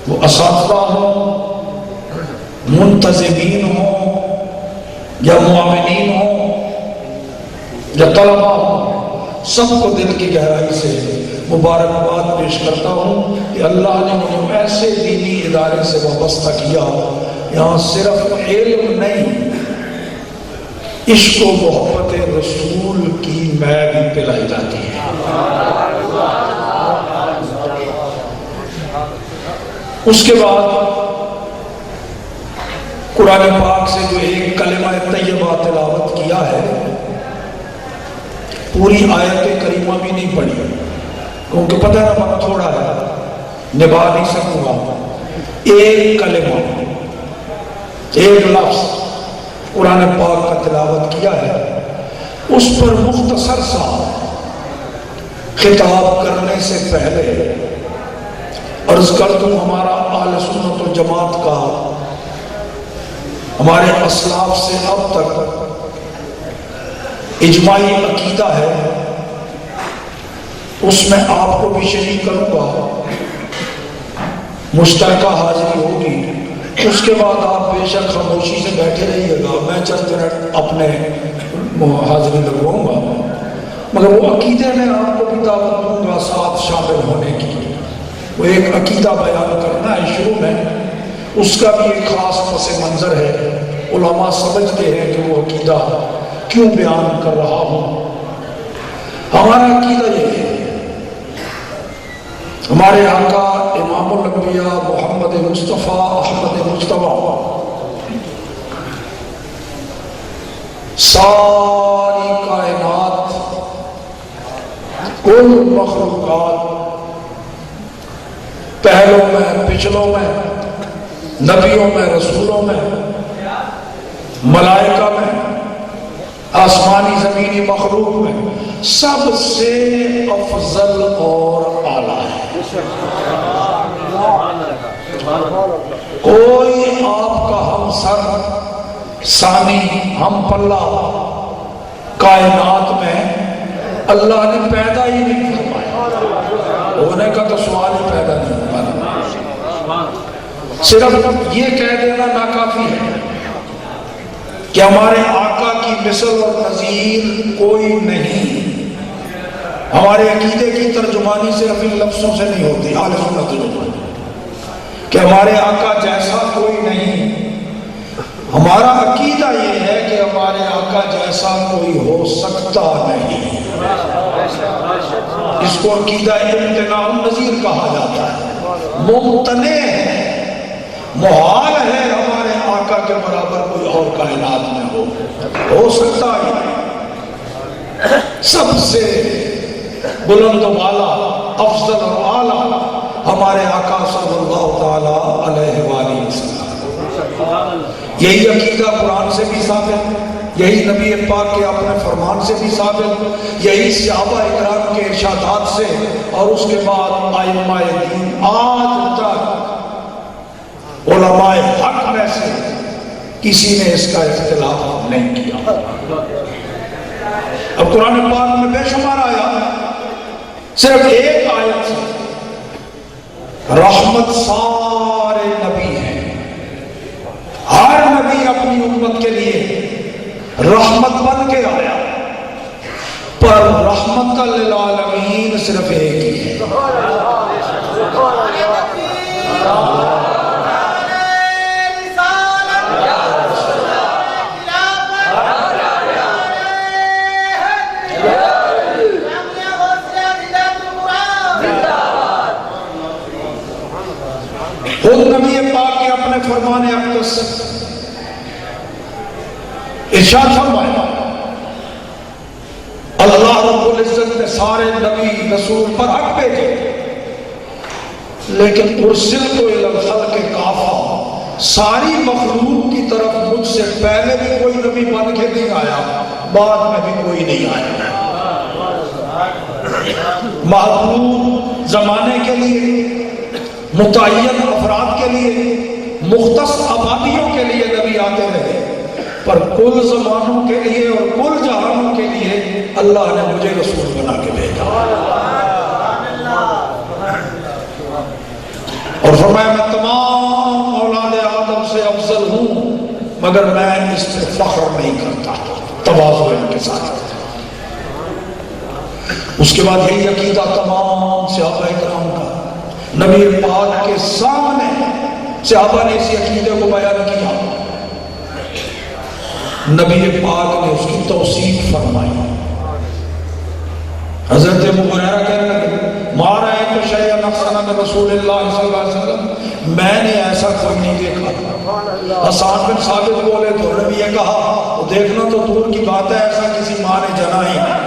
وہ اساتذہ ہوں، منتظمین ہوں یا معاونین ہوں یا طلبہ ہوں، سب کو دل کی گہرائی سے مبارکباد پیش کرتا ہوں کہ اللہ نے مجھے ایسے دینی ادارے سے وابستہ کیا یہاں صرف علم نہیں، عشق و محبت رسول کی میں بھی پلائی جاتی ہے۔ اس کے بعد قرآن پاک سے جو ایک کلمہ طیبہ تلاوت کیا ہے، پوری آیت کریمہ بھی نہیں پڑھی کیونکہ پتہ ہے وقت تھوڑا ہے، نبھا نہیں سکوں گا۔ ایک کلمہ، ایک لفظ قرآن پاک کا تلاوت کیا ہے، اس پر مختصر سا خطاب کرنے سے پہلے عرض کر دوں، ہمارا اہل سنت و جماعت کا ہمارے اسلاف سے اب تک اجماعی عقیدہ ہے، اس میں آپ کو بھی شریک کروں گا، مشترکہ حاضری ہوگی، اس کے بعد آپ بے شک خاموشی سے بیٹھے رہیے گا، میں چند منٹ اپنے حاضری لگواؤں گا، مگر وہ عقیدے میں آپ کو بھی دعوت دوں گا ساتھ شامل ہونے کی۔ وہ ایک عقیدہ بیان کرنا ہے شروع میں، اس کا بھی ایک خاص پس منظر ہے، علماء سمجھتے ہیں کہ وہ عقیدہ کیوں بیان کر رہا ہوں۔ ہمارا عقیدہ یہ ہے، ہمارے آقا امام الانبیاء محمد مصطفیٰ احمد مجتبیٰ ساری کائنات، کل مخلوقات، پہلوں میں پچھلوں میں، نبیوں میں رسولوں میں، ملائکہ میں، آسمانی زمینی مخلوق میں، سب سے افضل اور اعلیٰ ہے۔ کوئی آپ کا ہم سر ثانی ہم پلہ کائنات میں اللہ نے پیدا ہی نہیں فرمایا، ہونے کا تو سوال ہی پیدا نہیں فرمایا۔ صرف یہ کہہ دینا ناکافی ہے کہ ہمارے آقا کی مثل اور نظیر کوئی نہیں۔ ہمارے عقیدے کی ترجمانی صرف ان لفظوں سے نہیں ہوتی، اہل سنت ترجمانی کہ ہمارے آقا جیسا کوئی نہیں۔ ہمارا عقیدہ یہ ہے کہ ہمارے آقا جیسا کوئی ہو سکتا نہیں۔ اس کو عقیدہ امتناع النظیر کہا جاتا ہے، ممتنع ہے، محال ہے ہمارے آقا کے برابر کوئی اور کائنات میں ہو سکتا ہے۔ سب سے بلند و بالا، افضل اور اعلیٰ ہمارے آقا صلی اللہ تعالیٰ علیہ وآلہ وسلم۔ یہی عقیدہ قرآن سے بھی ثابت، یہی نبی پاک کے اپنے فرمان سے بھی ثابت، یہی صحابہ اکرام کے ارشادات سے، اور اس کے بعد ائمہ دین آج تک علماء حق میں سے کسی نے اس کا اختلاف نہیں کیا۔ اب قرآن پاک میں بے شمار آیات، صرف ایک آیت سے رحمت سارے نبی ہیں، ہر نبی اپنی امت کے لیے رحمت بن کے آیا، پر رحمت للعالمین صرف ایک ہی ہے۔ خود نبی پاک کے اپنے فرمان اقدس ارشاد فرمایا، اللہ رب العزت نے سارے نبی رسول پر حق بھیجے، لیکن ارسلت الی الخلق کافہ، ساری مخلوق کی طرف مجھ سے پہلے بھی کوئی نبی بن کے نہیں آیا، بعد میں بھی کوئی نہیں آیا۔ محدود زمانے کے لیے، متعین افراد کے لیے، مختص آبادیوں کے لیے نبی آتے رہے، پر کل زمانوں کے لیے اور کل جہانوں کے لیے اللہ نے مجھے رسول بنا کے بھیجا۔ اور فرمایا میں تمام اولاد آدم سے افضل ہوں مگر میں اس پہ فخر نہیں کرتا، تواضع کے ساتھ۔ اس کے بعد یہی عقیدہ تمام صحابہ کرام کا، نبی پاک کے سامنے صحابہ نے اسی عقیدے کو بیان کیا، نبی پاک نے اس کی توثیق فرمائی۔ حضرت ابو ہریرہ کہنے لگے ما رأیت شیئا احسن من رسول اللہ صلی اللہ علیہ وسلم، میں نے ایسا کوئی نہیں دیکھا۔ حسان بن ثابت بولے تو انہوں نے یہ کہا وہ دیکھنا تو دور کی بات ہے، ایسا کسی ماں نے جنا ہی نہیں۔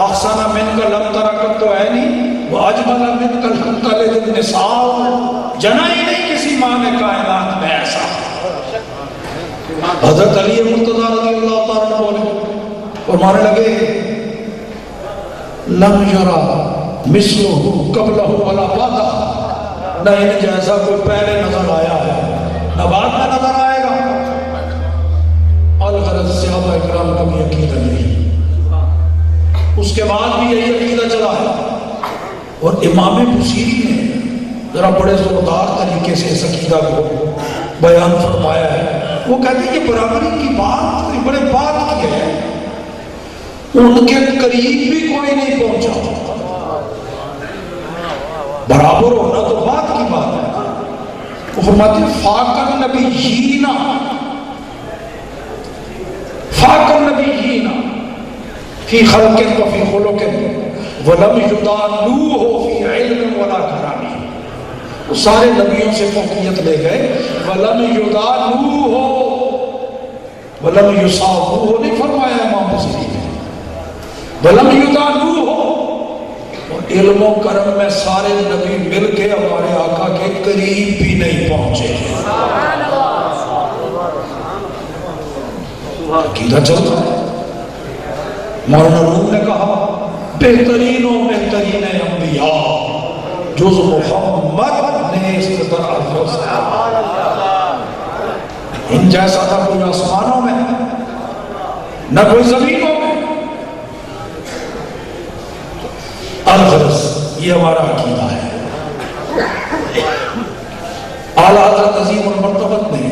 احسن من کا لم ترکت تو ہے نہیں، وہ اجمل من کا لم تلد النساء، جنا ہی نہیں کسی ماں نے کائنات میں ایسا۔ حضرت علی مرتضیٰ رضی اللہ تعالیٰ بولے اور مانے لگے لم یرا مثلہ قبلہ ولا بعدہ، نہ انہیں جیسا کوئی پہلے نظر آیا ہے نہ بعد میں نظر آئے گا۔ الغرض صحابہ اکرام کا بھی عقیدہ نہیں، اس کے بعد بھی یہی عقیدہ چلا ہے۔ اور امام بصیری نے ذرا بڑے زوردار طریقے سے اس عقیدہ کو بیان فرمایا ہے۔ وہ کہتے ہیں کہ برابری کی بات بڑے بات کی ہے، ان کے قریب بھی کوئی نہیں پہنچا، برابر ہونا تو بات کی بات ہے۔ وہ فرماتے ہیں فاقر نبیین، فاقر نبیین فی خلق و فی خلق ولم یضالوہ فی علم ولا کرام، وہ سارے نبیوں سے فوقیت لے گئے، ولم یضالوہ ولم یصابوہ نہیں فرمایا امام بصری نے، ولم یضالوہ، اور علم و کرم میں سارے نبی مل کے ہمارے آقا کے قریب بھی نہیں پہنچے۔ عقیدہ چلتا ہے۔ مولانا روم نے کہا بہترین و بہترین انبیاء جز محمد نے استدار ان جیسا تھا کوئی آسمانوں میں نہ کوئی زمینوں میں۔ الغرض یہ ہمارا عقیدہ ہے۔ اعلیٰ حضرت عظیم المرتبت نے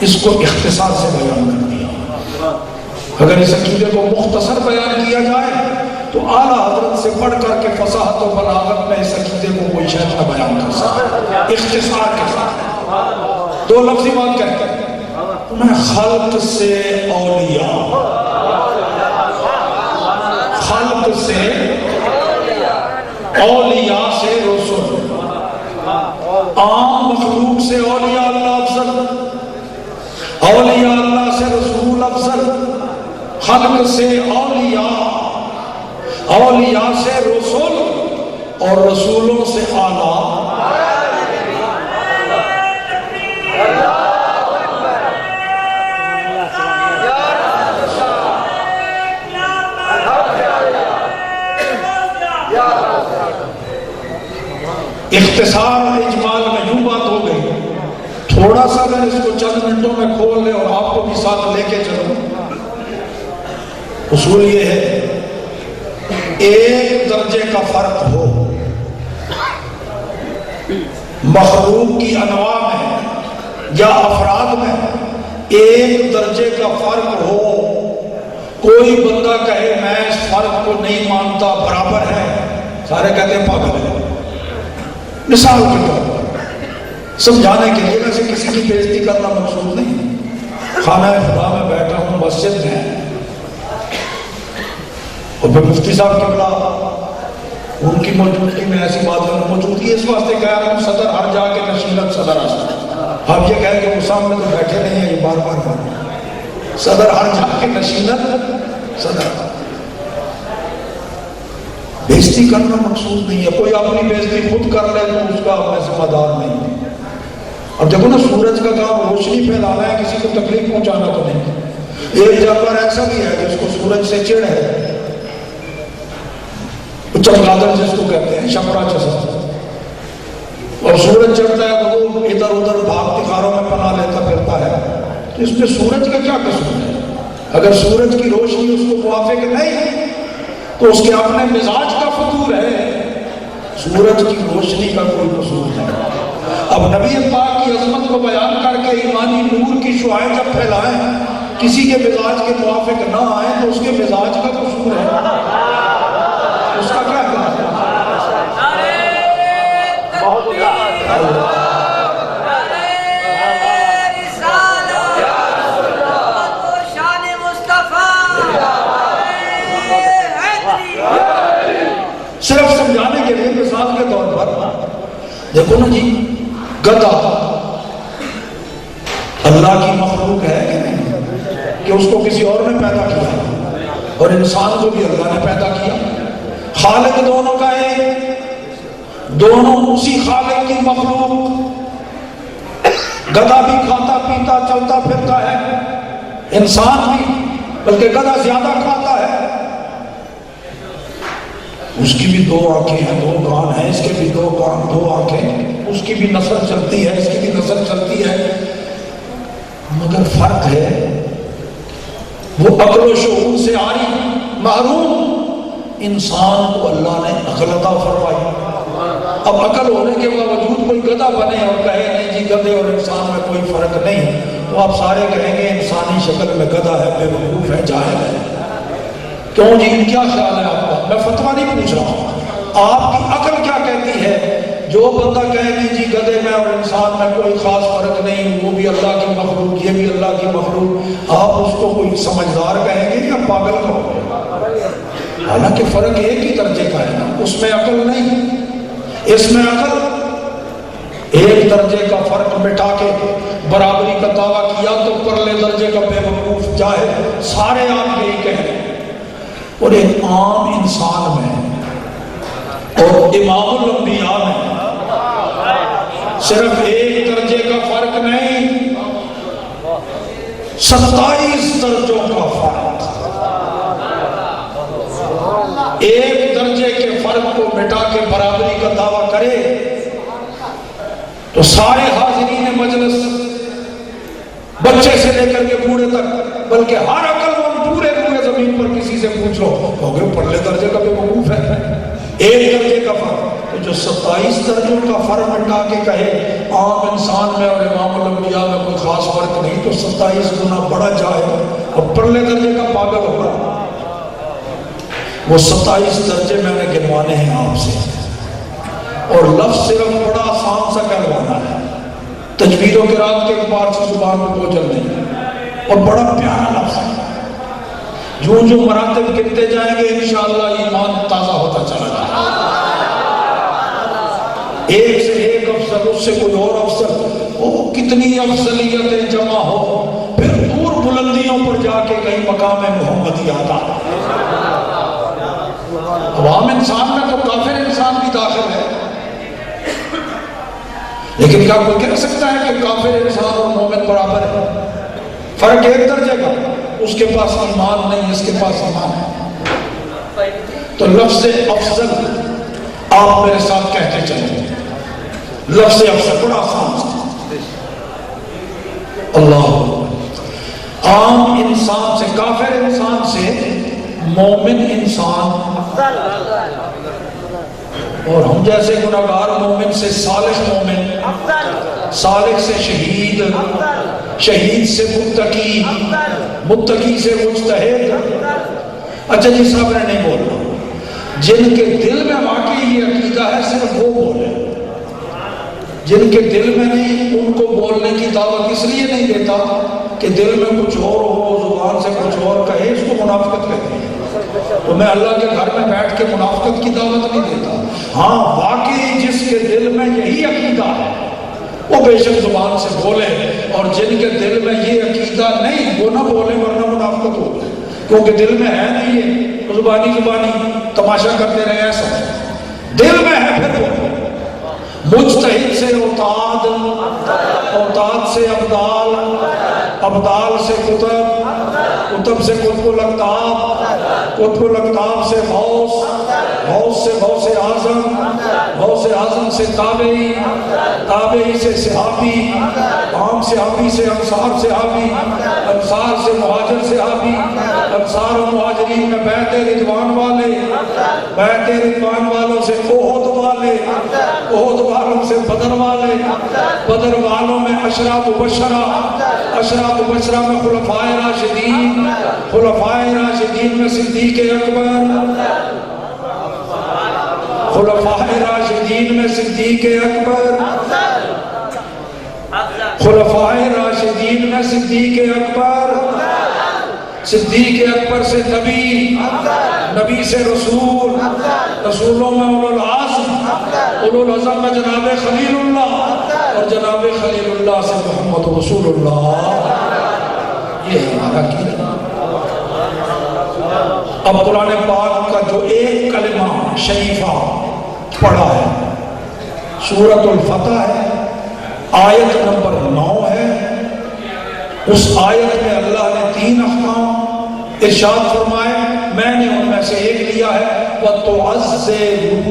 اس کو اختصار سے بیان کر دیا۔ اگر اس عقیدے کو مختصر بیان کیا جائے تو اعلیٰ حضرت سے پڑھ کر کے فصاحت و بلاغت میں اس عقیدے کو کوئی شیخ نہ بیان کر سکتا۔ اختصار کے ساتھ دو لفظی بات کہتے ہیں، میں خلق سے اولیاء، خلق سے اولیاء سے رسول، عام مخلوق سے اولیاء اللہ افضل، اولیاء اللہ سے رسول افضل، خلق سے اولیاء، اولیاء سے رسول اور رسولوں سے اعلیٰ۔ اختصار اور اجمال میں یوں بات ہو گئی، تھوڑا سا اگر اس کو چند منٹوں میں کھول لے اور آپ کو بھی ساتھ لے کے چلو۔ اصول یہ ہے ایک درجے کا فرق ہو مخلوق کی انواع میں یا افراد میں، ایک درجے کا فرق ہو، کوئی بندہ کہے میں اس فرق کو نہیں مانتا برابر ہے، سارے کہتے ہیں پاگل ہے۔ مثال کے طور پر سمجھانے کے لیے، ویسے کسی کی بے عزتی کرنا مقصود نہیں، خانہ خدا میں بیٹھا ہوں مسجد میں اور پھر مفتی صاحب کی بلا ان کی موجودگی میں ایسی بات ہے موجودگی اس واسطے کہہ رہا ہوں صدر ہر جا کے نشیلت صدر آستا، آپ یہ کہیں کہ وہ سامنے تو بیٹھے نہیں ہیں، یہ بار بار بار صدر ہر جا کے نشیلت صدر۔ بےزتی کرنا مقصود نہیں ہے، کوئی اپنی بےزتی خود کر لے تو اس کا اپنے ذمہ دار نہیں۔ اب دیکھو نا سورج کا کام روشنی پھیلانا ہے، کسی کو تکلیف پہنچانا تو نہیں۔ ایک جانور ایسا بھی ہے جس کو سورج سے چڑ ہے، چمگادڑ جس کو کہتے ہیں، شپرا چسا، اور سورج چڑھتا ہے تو وہ ادھر ادھر بھاگتی غاروں میں پناہ لیتا پھرتا ہے، تو اس میں سورج کا کیا قصور ہے؟ اگر سورج کی روشنی اس کو موافق نہیں تو اس کے اپنے مزاج کا فطور ہے، سورج کی روشنی کا کوئی قصور نہیں۔ اب نبی پاک کی عظمت کو بیان کر کے ایمانی نور کی شعاعیں جب پھیلائیں، کسی کے مزاج کے موافق نہ آئیں تو اس کے مزاج کا قصور ہے، اس کا کیا کرنا ہے؟ صرف سمجھانے کے لیے مثال کے طور پر دیکھو نا جی، گدھا اللہ کی مخلوق ہے کہ نہیں؟ کہ اس کو کسی اور نے پیدا کیا، اور انسان کو بھی اللہ نے پیدا کیا۔ خالق دونوں کا ہے، دونوں اسی خالق کی مخلوق۔ گدھا بھی کھاتا پیتا چلتا پھرتا ہے، انسان بھی، بلکہ گدھا زیادہ کھاتا ہے۔ اس کی بھی دو آنکھیں ہیں، دو کان ہیں، اس کے بھی دو کان دو آنکھیں، اس کی بھی نسل چلتی ہے، اس کی بھی نسل چلتی ہے، مگر فرق ہے وہ عقل و شعور سے عاری محروم۔ انسان کو اللہ نے عقل عطا فرمائی۔ اب عقل ہونے کے باوجود کوئی گدھا بنے اور کہے نہیں جی گدھے اور انسان میں کوئی فرق نہیں، تو آپ سارے کہیں گے انسانی شکل میں گدھا ہے، بے وقوف ہے، جاہل ہے۔ کیوں جی، کیا خیال ہے آپ کا؟ میں فتویٰ نہیں پوچھ رہا ہوں، آپ کی عقل کیا کہتی ہے؟ جو بندہ کہے نہیں جی گدھے میں اور انسان میں کوئی خاص فرق نہیں، وہ بھی اللہ کی مخلوق، یہ بھی اللہ کی مخلوق، آپ اس کو کوئی سمجھدار کہیں گے یا پاگل کہو گے؟ حالانکہ فرق ایک ہی درجے کا ہے نا، اس میں عقل نہیں، اس میں عقل۔ ایک درجے کا فرق مٹا کے برابری کا دعویٰ کیا تو پرلے درجے کا بے وقوف جاہل، سارے آپ یہی کہیں۔ اور ایک عام انسان میں اور امام الانبیاء میں صرف ایک درجے کا فرق نہیں، 27 درجوں کا فرق۔ ایک درجے کے فرق کو مٹا کے برابری کا دعویٰ کرے تو سارے حاضرین مجلس، بچے سے لے کر کے بوڑھے تک، بلکہ ہر عقل مند پورے زمین پر کسی سے پوچھو کہو پرلے درجے کا بے وقوف ہے۔ ایک درجے کا فرق، تو جو 27 درجوں کا فرق مٹا کے کہے عام انسان میں اور امام الانبیاء میں کوئی خاص فرق نہیں، تو 27 گنا بڑا جائے اور پرلے درجے کا پاگل ہوگا۔ وہ 27 درجے میں نے گنوانے ہیں آپ سے، اور لفظ صرف بڑا آسان سا کہلوانا ہے، تجوید و قرات کے اعتبار سے زبان میں بوجھل نہیں، اور بڑا پیارا لفظ ہے۔ جو جو مراتب گنتے جائیں گے انشاءاللہ ایمان تازہ ہوتا چلا جائے گا۔ ایک سے ایک افضل، اس سے کوئی اور افضل، وہ کتنی افضلیتیں جمع ہو، پھر دور بلندیوں پر جا کے کہیں مقام محمدی آتا۔ عوام انسان میں تو کافر انسان بھی داخل ہے، لیکن کیا کوئی کہہ سکتا ہے کہ کافر انسان اور مومن برابر ہے؟ فرق ایک درجے کا، اس کے پاس ایمان نہیں، اس کے پاس ایمان ہے۔ تو لفظ افضل آپ میرے ساتھ کہتے چلیں، لفظ افضل بڑا آسان ہے۔ اللہ، عام انسان سے، کافر انسان سے مومن انسان، اور ہم جیسے گناہگار مومن سے صالح مومن، صالح سے شہید، شہید سے متقی، متقی سے مجتہد۔ اچھا جی صاحب نے نہیں بولنا، جن کے دل میں واقعی یہ عقیدہ ہے صرف وہ بولے، جن کے دل میں نہیں ان کو بولنے کی دعوت اس لیے نہیں دیتا کہ دل میں کچھ اور ہو، زبان سے کچھ اور کہے، اس کو منافقت کہتے ہیں۔ تو میں اللہ کے گھر میں بیٹھ کے منافقت کی دعوت نہیں دیتا۔ ہاں واقعی جس کے دل میں یہی عقیدہ ہے وہ بے شک زبان سے بولے، اور جن کے دل میں یہ عقیدہ نہیں وہ نہ بولے، ورنہ منافقت ہو گئی، کیونکہ دل میں ہے نہیں یہ، زبانی تماشا کرتے رہے، ایسا دل میں ہے پھر بولے۔ مجتہد سے اوتاد، اوتاد سے ابدال، ابدال سے قطب، قطب سے قطب الاقطاب، قطب الاقطاب سے غوث، غوث سے غوث اعظم، غوث اعظم سے تابعی، تابعی سے صحابی، عام صحابی سے انصار صحابی، انصار سے مہاجر صحابی، انصار و مہاجرین میں بیعت رضوان والے، بیعت رضوان والوں سے احد والے، احد والوں سے بدر والے، بدر والوں میں عشرہ مبشرہ، عشرہ مبشرہ میں خلفائے راشدین، خلفائے راشدین میں صدیق اکبر، خلفائے راشدین میں صدیق اکبر، خلفائے راشدین میں صدیق اکبر، صدیق اکبر سے نبی، نبی سے رسول، رسولوں میں اولو العزم، اولو العزم میں جناب خلیل اللہ، اور جناب خلیل اللہ سے محمد رسول اللہ۔ یہ ہمارا عقیدہ۔ اب قرآن پاک کا جو ایک کلمہ شریفہ پڑھا ہے سورۃ الفتح ہے، آیت نمبر 9 ہے، اس آیت میں اللہ نے 3 احکام ارشاد فرمائے، میں نے ان میں سے ایک لیا ہے وَتُعَزِّرُوهُ۔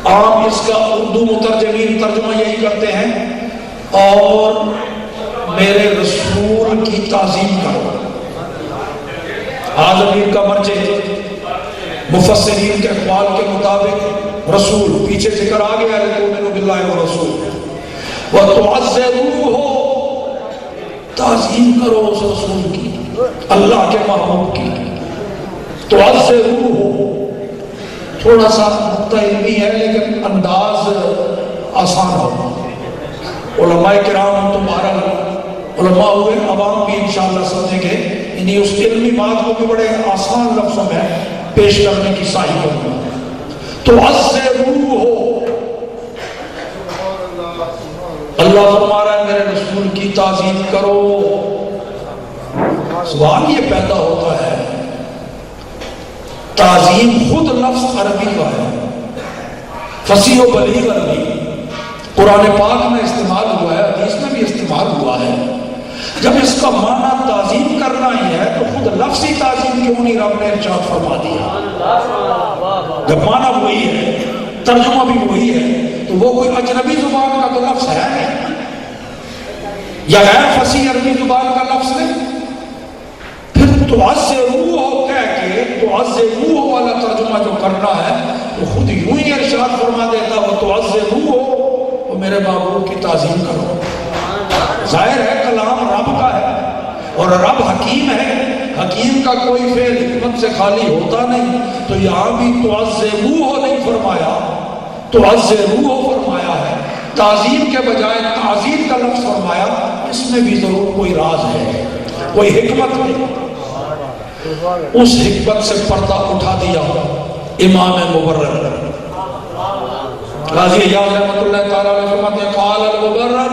عام اس کا اردو مترجمین ترجمہ یہی کرتے ہیں، اور میرے رسول کی تعظیم کرو۔ عالمین کا مرجع مفسرین کے اقوال کے مطابق رسول، پیچھے ذکر آ گیا ہے تؤمنوا باللہ ورسولہ، وَتُعَزِّرُوهُ، تعظیم کرو اس رسول کی، اللہ کے محبوب کی۔ تُعَزِّرُوهُ تھوڑا سا نقطہ علمی ہے لیکن انداز آسان ہو۔ علماء کرام تمہارا علماء ہوئے، عوام بھی انشاءاللہ سمجھیں گے، یعنی اس علمی بات کو بھی بڑے آسان لفظوں میں پیش کرنے کی سعی کروں گا۔ تُعَزِّرُوهُ، اللہ فرما رہا ہے میرے رسول کی تعظیم کرو۔ سوال یہ پیدا ہوتا ہے، تعظیم خود لفظ عربی کا ہے، فصیح و بلیغ عربی، قرآن پاک میں استعمال ہوا ہے، حدیث میں بھی استعمال ہوا ہے۔ جب اس کا معنی تعظیم کرنا ہی ہے تو خود لفظی تعظیم کیوں نہیں رب نے ارشاد فرما دیا؟ جب معنی وہی ہے، ترجمہ بھی وہی ہے، تو وہ کوئی اجنبی زبان کا تو لفظ ہے نہیں، یا غیر فصیح عربی زبان کا لفظ نہیں۔ پھر تُعَزِّرُوهُ کہہ کے تُعَزِّرُوهُ والا ترجمہ جو کرنا ہے تو خود یوں ہی ارشاد فرما دیتا وہ تُعَزِّرُوهُ، وہ میرے محبوب کی تعظیم کرو۔ ظاہر ہے کلام رب کا ہے، اور رب حکیم ہے، حکیم کا کوئی فعل حکمت سے خالی ہوتا نہیں، تو یہاں بھی تُعَزِّرُوهُ نہیں فرمایا، تُعَزِّرُوهُ فرمایا ہے، تعظیم کے بجائے تعظیم کا لفظ فرمایا۔ اس میں بھی ضرور کوئی راز ہے، کوئی حکمت ہے۔ اس حکمت سے پردہ اٹھا دیا امام مبرر قاضی اعجاز رحمۃ اللہ تعالیٰ علیہ فرماتے ہیں قال المبرر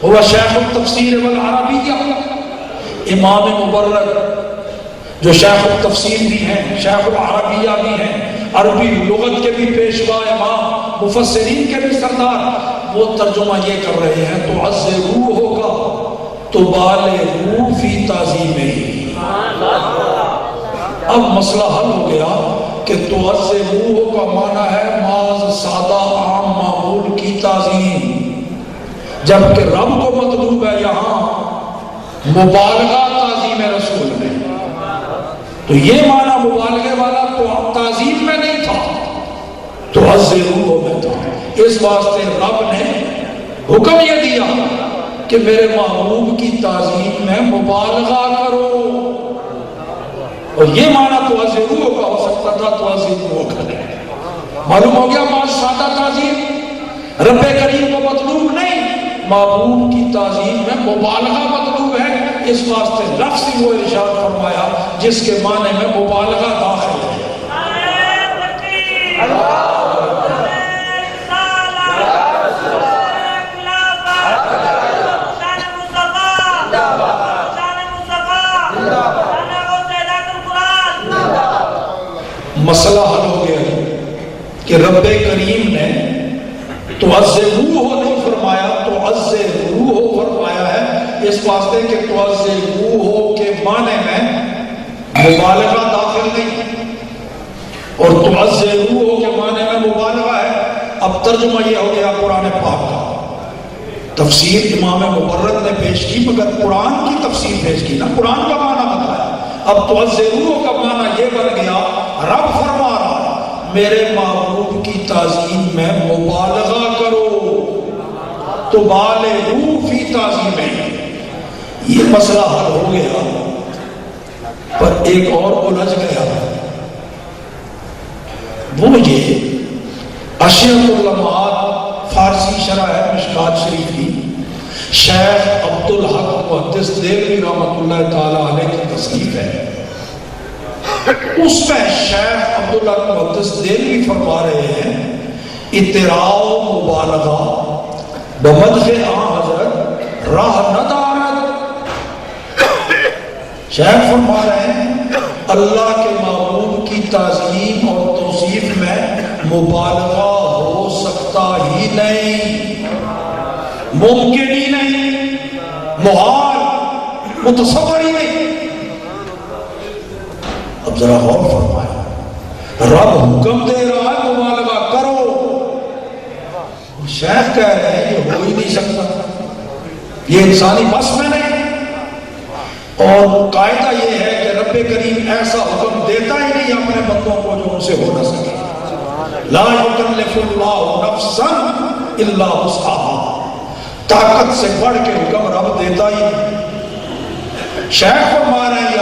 هو شیخ التفسیر والعربیہ، امام مبرر جو شیخ التفسیر بھی ہیں، شیخ العربیہ بھی ہیں، عربی لغت کے بھی پیشوا امام، مفسرین کے بھی سردار، وہ ترجمہ یہ کر رہے ہیں تُعَزِّرُوهُ ہوگا تُبَالِغُوا فِي تَعْظِيمِهِ۔ اب مسئلہ حل ہو گیا کہ تُعَزِّرُوهُ کا معنی ہے معاذ سادہ عام معمول کی تعظیم، جبکہ رب کو مطلوب ہے یہاں مبالغہ تعظیم رسول میں، تو یہ معنی مبالغے والا تو تعظیم میں نہیں تھا، تُعَزِّرُوهُ میں تھا۔ اس واسطے رب نے حکم یہ دیا کہ میرے محبوب کی تعظیم میں مبالغہ کرو، اور یہ معنی تُعَزِّرُوهُ کا ہو سکتا تھا، تُعَزِّرُوهُ کا نہیں۔ معلوم ہو گیا معاذ سادہ تعظیم رب کریم کو مطلوب نہیں، محبوب کی تعظیم میں مبالغہ مطلوب ہے، اس واسطے لفظ ہی وہ ارشاد فرمایا جس کے معنی میں مبالغہ داخل ہے۔ مسئلہ حل ہو گیا کہ رب کریم نے تُعَزِّرُوهُ نہیں فرمایا، تُعَزِّرُوهُ فرمایا ہے، اس واسطے کہ تُعَزِّرُوهُ کے معنی میں مبالغہ داخل نہیں، اور تُعَزِّرُوهُ کے معنی میں مبالغہ ہے۔ اب ترجمہ یہ ہو گیا قرآن پاک کا، تفسیر امام مبرر نے پیش کی مگر قرآن کی تفسیر پیش کی نا، قرآن کا معنی بتایا۔ اب تُعَزِّرُوهُ کا معنی یہ بن گیا رب فرما رہا میرے محبوب کی تعظیم میں مبالغہ کرو، تو بالغوا فی تعظیمہ، یہ مسئلہ حل ہو گیا، پر ایک اور الجھ گیا، وہ یہ اشرف اللمعات فارسی شرح ہے مشکات شریف کی، شیخ عبدالحق محدث دہلوی رحمۃ اللہ تعالی علیہ کی تصنیف ہے، اس میں شیخ عبدالحق محدث دہلوی فرما رہے ہیں اطراء و مبالغہ بمدح حضرت راہ نہ دارت۔ شیخ فرما رہے ہیں اللہ کے محبوب کی تعظیم اور توصیف میں مبالغہ ہو سکتا ہی نہیں، ممکن ہی نہیں، محال، متصور ہی نہیں۔ اب ذرا غور فرمائے، رب حکم دے رہا ہے مبالغہ کرو، شیخ کہہ رہے ہیں یہ ہو ہی نہیں سکتا، یہ انسانی بس میں نہیں۔ اور قاعدہ یہ ہے کہ رب کریم ایسا حکم دیتا ہی نہیں اپنے بندوں کو جو ان سے ہو نہ سکے، لا یکلف اللہ نفسا الا وسعها، طاقت سے بڑھ کے حکم رب دیتا ہی نہیں۔ شیخ فرما رہے ہیں